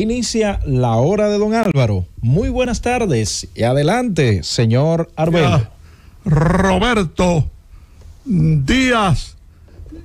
Inicia la hora de don Álvaro. Muy buenas tardes y adelante, señor Arbel. Roberto Díaz,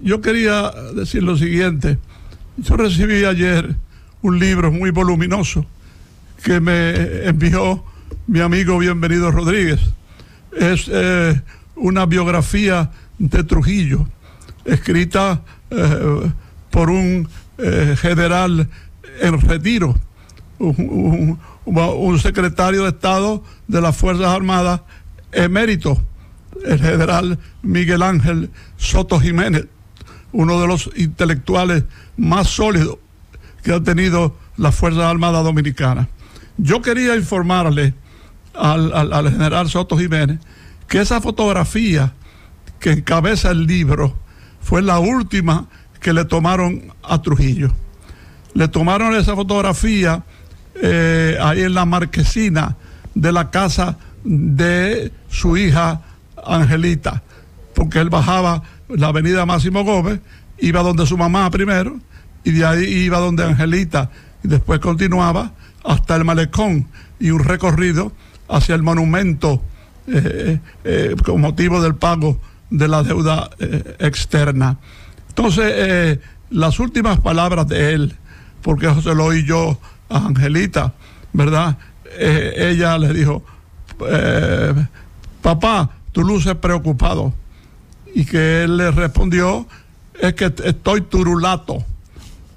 yo quería decir lo siguiente. Yo recibí ayer un libro muy voluminoso que me envió mi amigo Bienvenido Rodríguez. Es una biografía de Trujillo, escrita por un general en retiro, un secretario de Estado de las Fuerzas Armadas emérito, el general Miguel Ángel Soto Jiménez, uno de los intelectuales más sólidos que ha tenido las Fuerzas Armadas Dominicanas. Yo quería informarle al general Soto Jiménez que esa fotografía que encabeza el libro fue la última que le tomaron a Trujillo. Le tomaron esa fotografía ahí en la marquesina de la casa de su hija Angelita, porque él bajaba la avenida Máximo Gómez, iba donde su mamá primero, y de ahí iba donde Angelita, y después continuaba hasta el malecón y un recorrido hacia el monumento con motivo del pago de la deuda externa. Entonces, las últimas palabras de él, porque eso se lo oí yo a Angelita, ¿verdad? Ella le dijo, papá, tú luces preocupado. Y que él le respondió, es que estoy turulato.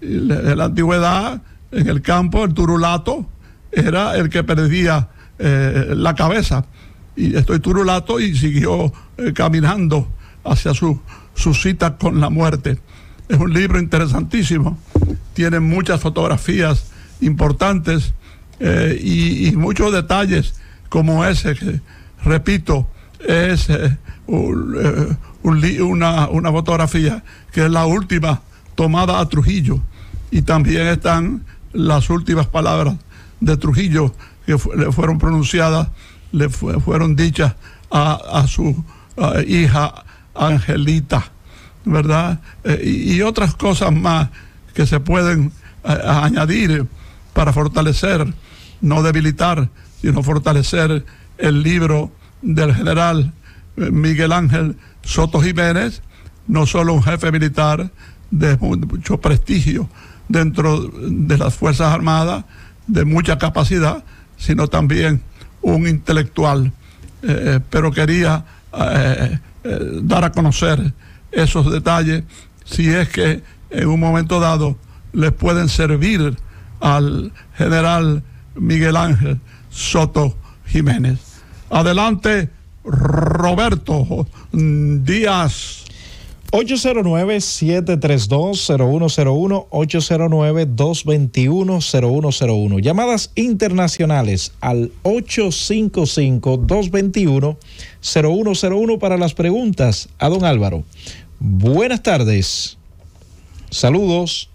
En la antigüedad, en el campo, el turulato era el que perdía la cabeza. Y estoy turulato, y siguió caminando hacia su cita con la muerte. Es un libro interesantísimo, tiene muchas fotografías importantes y muchos detalles como ese, que, repito, es una fotografía que es la última tomada a Trujillo, y también están las últimas palabras de Trujillo que le fueron pronunciadas, le fueron dichas a su hija Angelita, ¿verdad? Y otras cosas más que se pueden añadir para fortalecer, no debilitar, sino fortalecer el libro del general Miguel Ángel Soto Jiménez, no solo un jefe militar de mucho prestigio dentro de las Fuerzas Armadas, de mucha capacidad, sino también un intelectual. Pero quería dar a conocer esos detalles, si es que en un momento dado les pueden servir al general Miguel Ángel Soto Jiménez. Adelante, Roberto Díaz. 809-732-0101, 809-221-0101. Llamadas internacionales al 855-221-0101 para las preguntas a don Álvaro. Buenas tardes. Saludos.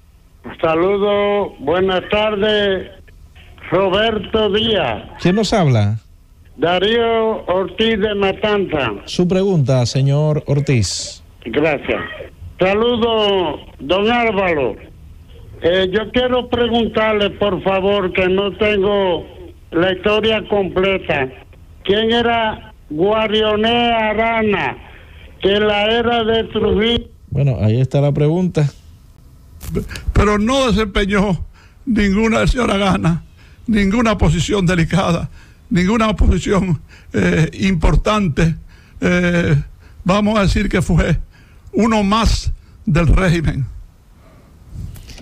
Saludos, buenas tardes, Roberto Díaz. ¿Quién nos habla? Darío Ortiz de Matanza. Su pregunta, señor Ortiz. Gracias. Saludos, don Álvaro. Yo quiero preguntarle, por favor, que no tengo la historia completa. ¿Quién era Guarioné Arana, que en la era de Trujillo? Bueno, ahí está la pregunta. Pero no desempeñó ninguna, el señor Arana, ninguna posición delicada, ninguna posición importante. Vamos a decir que fue uno más del régimen.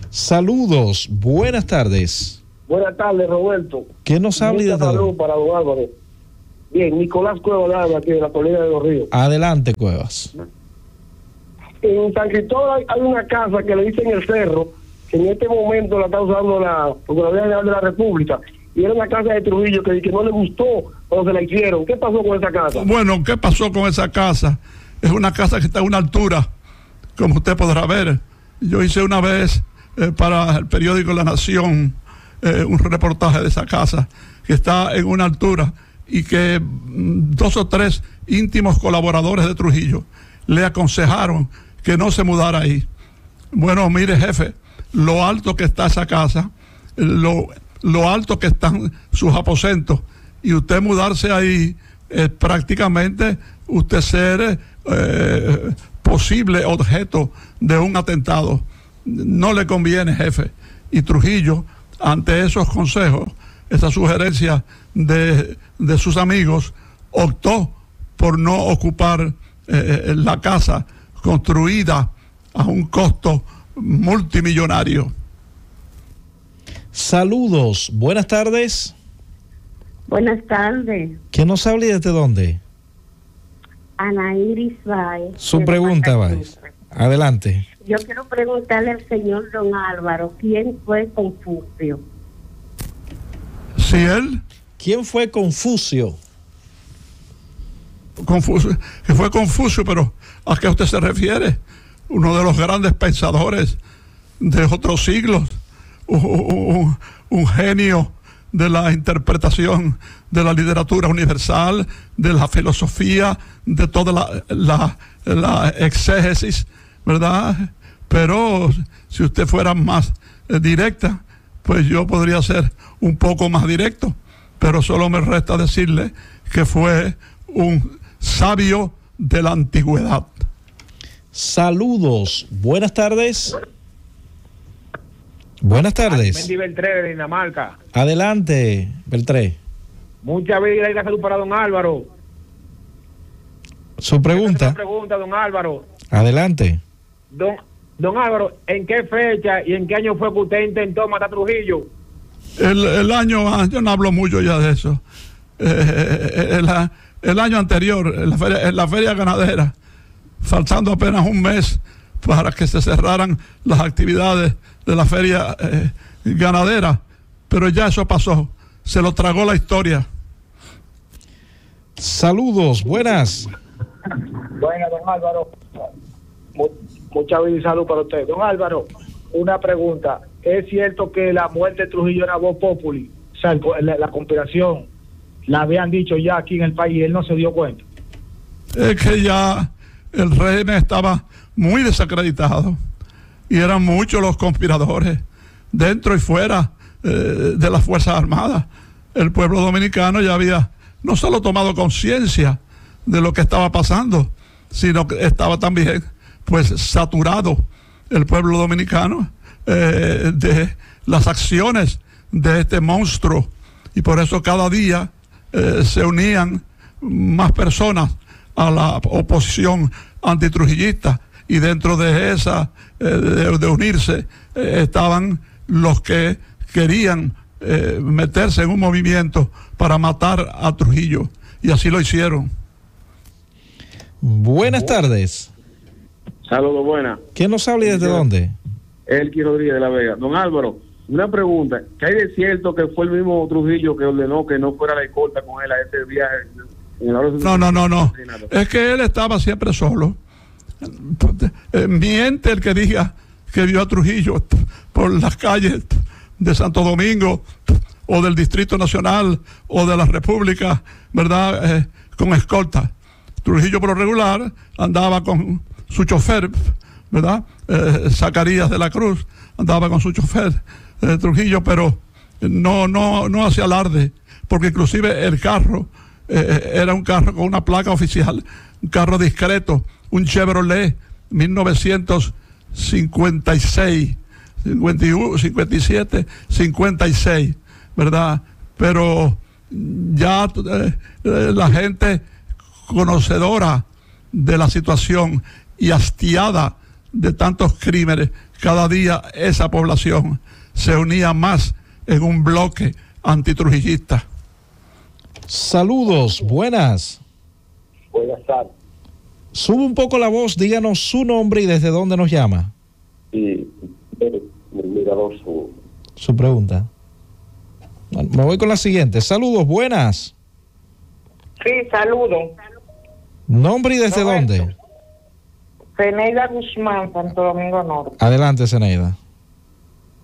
Saludos, buenas tardes. Buenas tardes, Roberto. ¿Quién nos habla? Mucha salud para don Álvaro. Bien, Nicolás Cuevas, aquí de la Colina de los Ríos. Adelante, Cuevas. En San Cristóbal hay una casa que le dicen El Cerro, que en este momento la está usando la Procuraduría General de la República, y era una casa de Trujillo que no le gustó cuando se la hicieron. ¿Qué pasó con esa casa? Bueno, ¿qué pasó con esa casa? Es una casa que está a una altura, como usted podrá ver. Yo hice una vez para el periódico La Nación un reportaje de esa casa, que está en una altura, y que 2 o 3 íntimos colaboradores de Trujillo le aconsejaron que no se mudara ahí. Bueno, mire, jefe, lo alto que está esa casa lo alto que están sus aposentos, y usted mudarse ahí es prácticamente usted ser posible objeto de un atentado. No le conviene, jefe. Y Trujillo, ante esos consejos, esa sugerencia de sus amigos, optó por no ocupar la casa construida a un costo multimillonario. Saludos, buenas tardes. Buenas tardes. ¿Quién nos habla y desde dónde? Ana Iris Báez. Su pregunta, Báez. Adelante. Yo quiero preguntarle al señor don Álvaro, ¿quién fue Confucio? ¿Sí él? ¿Quién fue Confucio? Que fue Confucio, pero ¿a qué usted se refiere? Uno de los grandes pensadores de otros siglos, un genio de la interpretación de la literatura universal, de la filosofía, de toda la exégesis, ¿verdad? Pero si usted fuera más directa, pues yo podría ser un poco más directo, pero solo me resta decirle que fue un sabio de la antigüedad. Saludos, buenas tardes. Buenas tardes. Mendy Beltré de Dinamarca. Adelante, Beltré. Muchas vida y la salud para don Álvaro. Su pregunta. Pregunta, don Álvaro. Adelante. Don Álvaro, ¿en qué fecha y en qué año fue que usted intentó matar a Trujillo? El año, yo no hablo mucho ya de eso. El año anterior, en la feria ganadera, faltando apenas un mes para que se cerraran las actividades de la feria ganadera, pero ya eso pasó, se lo tragó la historia. Saludos, buenas. Buenas, don Álvaro. Mucha vida y salud para usted. Don Álvaro, una pregunta. ¿Es cierto que la muerte de Trujillo era voz populi? O sea, la conspiración la habían dicho ya aquí en el país y él no se dio cuenta. Es que ya el régimen estaba muy desacreditado y eran muchos los conspiradores dentro y fuera de las Fuerzas Armadas. El pueblo dominicano ya había no solo tomado conciencia de lo que estaba pasando, sino que estaba también pues saturado el pueblo dominicano de las acciones de este monstruo, y por eso cada día se unían más personas a la oposición antitrujillista, y dentro de esa de unirse estaban los que querían meterse en un movimiento para matar a Trujillo, y así lo hicieron. Buenas tardes. Saludos, buenas. ¿Quién nos habla y desde dónde? Elqui Rodríguez de la Vega. Don Álvaro, una pregunta. ¿Qué hay de cierto que fue el mismo Trujillo que ordenó que no fuera la escolta con él a ese viaje? No. Es que él estaba siempre solo. Miente el que diga que vio a Trujillo por las calles de Santo Domingo o del Distrito Nacional o de la República, ¿verdad? Con escolta. Trujillo por lo regular andaba con su chofer, ¿verdad? Zacarías de la Cruz andaba con su chofer, Trujillo, pero no hacía alarde, porque inclusive el carro era un carro con una placa oficial, un carro discreto, un Chevrolet 1956, 51, 57, 56, ¿verdad? Pero ya la gente conocedora de la situación y hastiada de tantos crímenes, cada día esa población se unía más en un bloque antitrujillista. Saludos, buenas. Buenas tardes. Sube un poco la voz, díganos su nombre y desde dónde nos llama. Sí, Mirador Sur. Su pregunta. Me voy con la siguiente. Saludos, buenas. Sí, saludos. ¿Nombre y desde dónde? Zeneida Guzmán, Santo Domingo Norte. Adelante, Zeneida.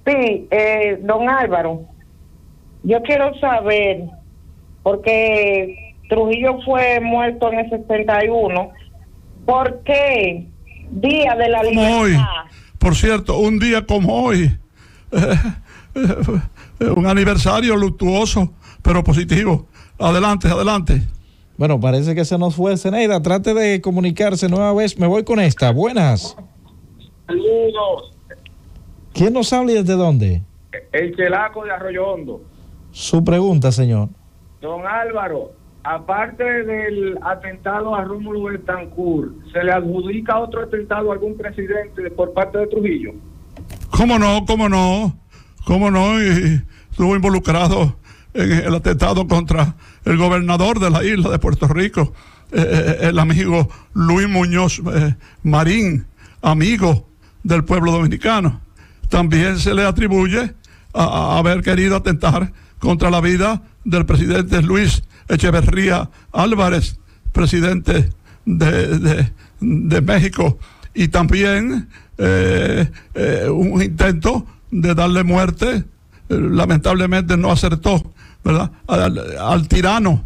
Sí, don Álvaro, yo quiero saber, porque Trujillo fue muerto en el 61, ¿por qué Día de la Libertad? Hoy, por cierto, un día como hoy, un aniversario luctuoso, pero positivo. Adelante, adelante. Bueno, parece que se nos fue Zeneida. Trate de comunicarse nueva vez. Me voy con esta. Buenas. Saludos. ¿Quién nos habla y desde dónde? El Chelaco de Arroyo Hondo. Su pregunta, señor. Don Álvaro, aparte del atentado a Rómulo Betancourt, ¿se le adjudica otro atentado a algún presidente por parte de Trujillo? ¿Cómo no? Y estuvo involucrado en el atentado contra el gobernador de la isla de Puerto Rico, el amigo Luis Muñoz Marín, amigo del pueblo dominicano. También se le atribuye a haber querido atentar contra la vida del presidente Luis Echeverría Álvarez, presidente de México, y también un intento de darle muerte, lamentablemente no acertó, ¿verdad?, al tirano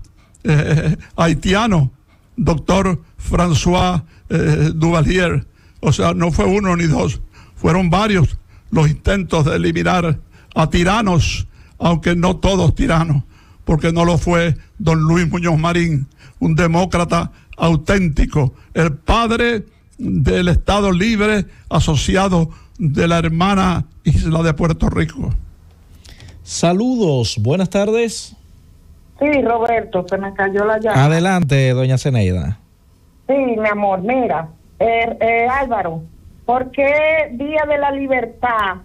haitiano, doctor François Duvalier. O sea, no fue uno ni dos, fueron varios los intentos de eliminar a tiranos, aunque no todos tiranos, porque no lo fue don Luis Muñoz Marín, un demócrata auténtico, el padre del Estado Libre asociado de la hermana isla de Puerto Rico. Saludos, buenas tardes. Sí, Roberto, se me cayó la llave. Adelante, doña Zeneida. Sí, mi amor, mira, Álvaro, ¿por qué Día de la Libertad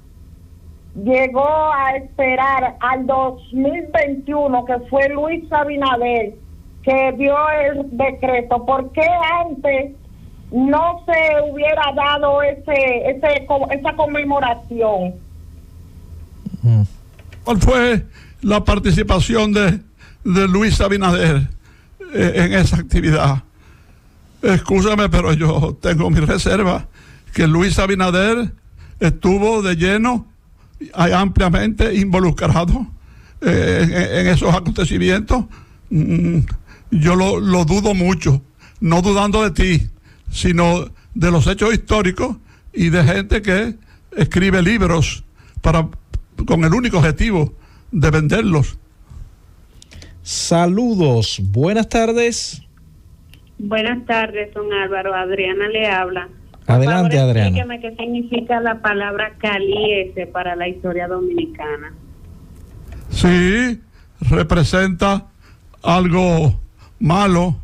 llegó a esperar al 2021, que fue Luis Abinader, que dio el decreto? ¿Por qué antes no se hubiera dado esa conmemoración? ¿Cuál fue la participación de Luis Abinader en esa actividad? Excúsame, pero yo tengo mi reserva, que Luis Abinader estuvo de lleno, ampliamente involucrado en esos acontecimientos. Yo lo dudo mucho, no dudando de ti, sino de los hechos históricos y de gente que escribe libros con el único objetivo de venderlos. Saludos, buenas tardes. Buenas tardes, don Álvaro. Adriana le habla. Adelante, Adriana. Explíqueme qué significa la palabra caliese para la historia dominicana. Sí, representa algo malo,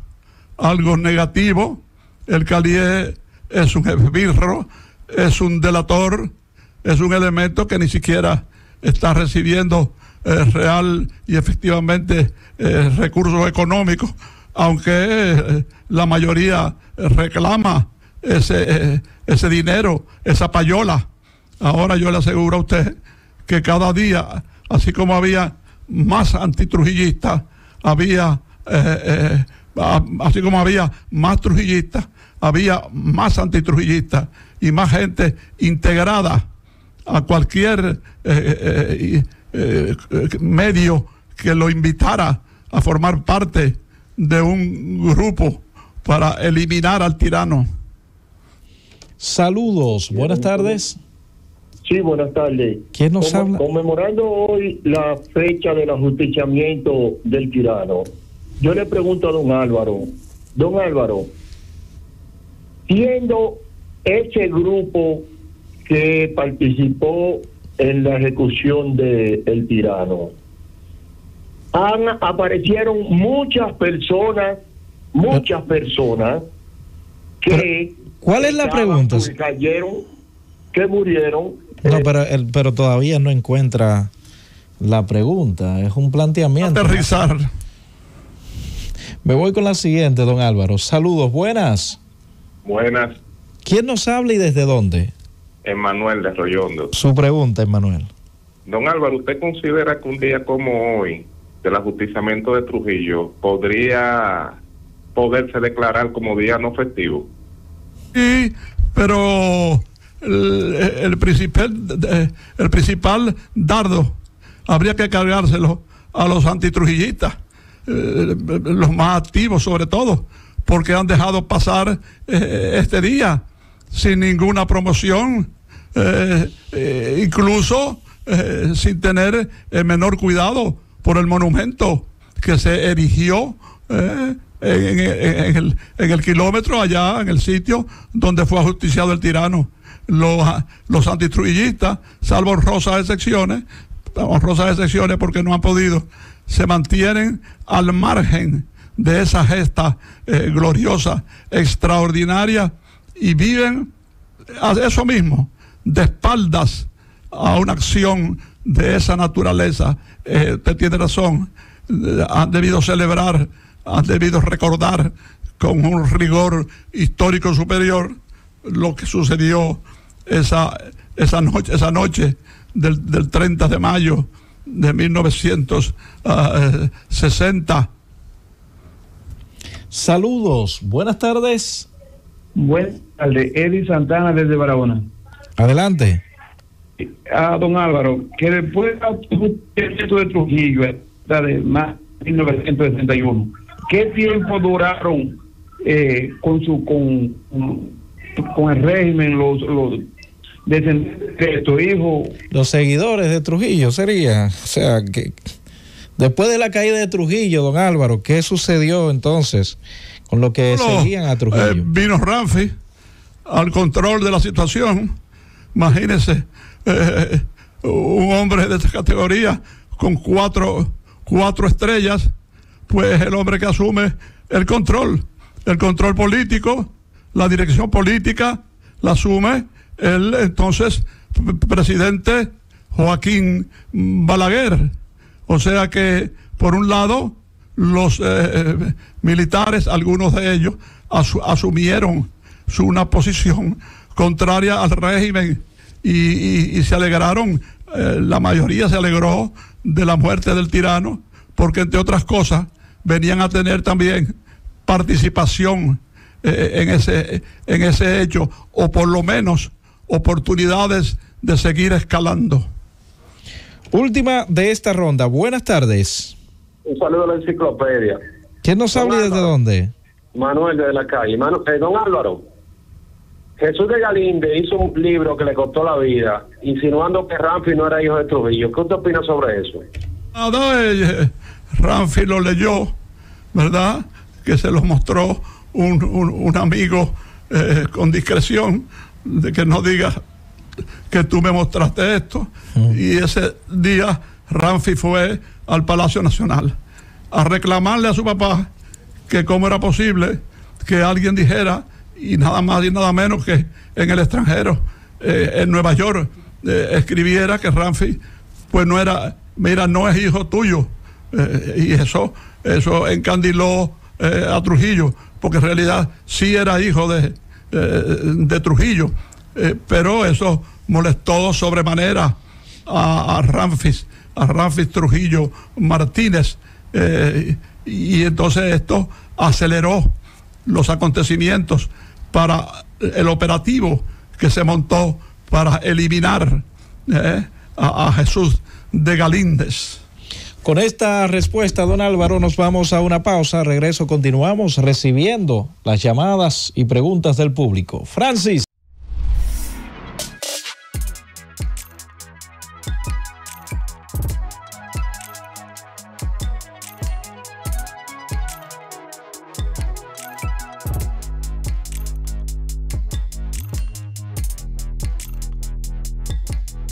algo negativo. El calié es un esbirro, es un delator, es un elemento que ni siquiera está recibiendo real y efectivamente recursos económicos, aunque la mayoría reclama ese dinero, esa payola. Ahora yo le aseguro a usted que cada día, así como había más antitrujillistas, así como había más trujillistas, había más antitrujillistas y más gente integrada a cualquier medio que lo invitara a formar parte de un grupo para eliminar al tirano. Saludos, buenas tardes. Sí, buenas tardes. ¿Quién nos habla? Conmemorando hoy la fecha del ajusticiamiento del tirano, yo le pregunto a don Álvaro, siendo ese grupo que participó en la ejecución del tirano, aparecieron muchas personas que... ¿Cuál es la pregunta? Que cayeron, que murieron. No, pero todavía no encuentra la pregunta, es un planteamiento. Aterrizar. Me voy con la siguiente, don Álvaro. Saludos, buenas. Buenas. ¿Quién nos habla y desde dónde? Emanuel de Arroyo Hondo. Su pregunta, Emanuel. Don Álvaro, ¿usted considera que un día como hoy, del ajusticiamiento de Trujillo, podría poderse declarar como día no festivo? Sí, pero el principal dardo habría que cargárselo a los antitrujillistas, los más activos sobre todo, porque han dejado pasar este día sin ninguna promoción. Incluso sin tener el menor cuidado por el monumento que se erigió en el kilómetro allá, en el sitio donde fue ajusticiado el tirano. Los antitrujillistas, salvo honrosas excepciones porque no han podido, se mantienen al margen de esa gesta gloriosa, extraordinaria, y viven a eso mismo, de espaldas a una acción de esa naturaleza. Usted tiene razón, han debido celebrar, han debido recordar con un rigor histórico superior lo que sucedió esa noche del 30 de mayo de 1960. Saludos, buenas tardes. Buenas tardes, Eddie Santana desde Barahona. Adelante. A don Álvaro, que después de Trujillo, de más de 1961, ¿qué tiempo duraron con el régimen los descendientes de estos hijos? Los seguidores de Trujillo sería, o sea, que después de la caída de Trujillo, don Álvaro, ¿qué sucedió entonces con lo que seguían a Trujillo? Vino Ramfi al control de la situación. Imagínense, un hombre de esta categoría con cuatro estrellas, pues el hombre que asume el control político, la dirección política, la asume el entonces presidente Joaquín Balaguer. O sea que, por un lado, los militares, algunos de ellos, asumieron una posición contraria al régimen y se alegraron, la mayoría se alegró de la muerte del tirano, porque entre otras cosas venían a tener también participación en ese hecho, o por lo menos oportunidades de seguir escalando. Última de esta ronda, buenas tardes. Un saludo a la enciclopedia. ¿Quién nos habla y desde dónde? Manuel de la calle. Don Álvaro, Jesús de Galíndez hizo un libro que le costó la vida, insinuando que Ramfi no era hijo de Trujillo. ¿Qué usted opina sobre eso? Nada, Ramfi lo leyó, ¿verdad? Que se lo mostró un amigo con discreción, de que no diga que tú me mostraste esto. Y ese día Ramfi fue al Palacio Nacional a reclamarle a su papá que cómo era posible que alguien dijera, y nada más y nada menos que en el extranjero, en Nueva York, escribiera que Ramfi pues no era, no es hijo tuyo. Y eso encandiló a Trujillo, porque en realidad sí era hijo de Trujillo, pero eso molestó sobremanera a Ramfis Trujillo Martínez, y entonces esto aceleró los acontecimientos para el operativo que se montó para eliminar a Jesús de Galíndez. Con esta respuesta, don Álvaro, nos vamos a una pausa. Regreso, continuamos recibiendo las llamadas y preguntas del público. Francis.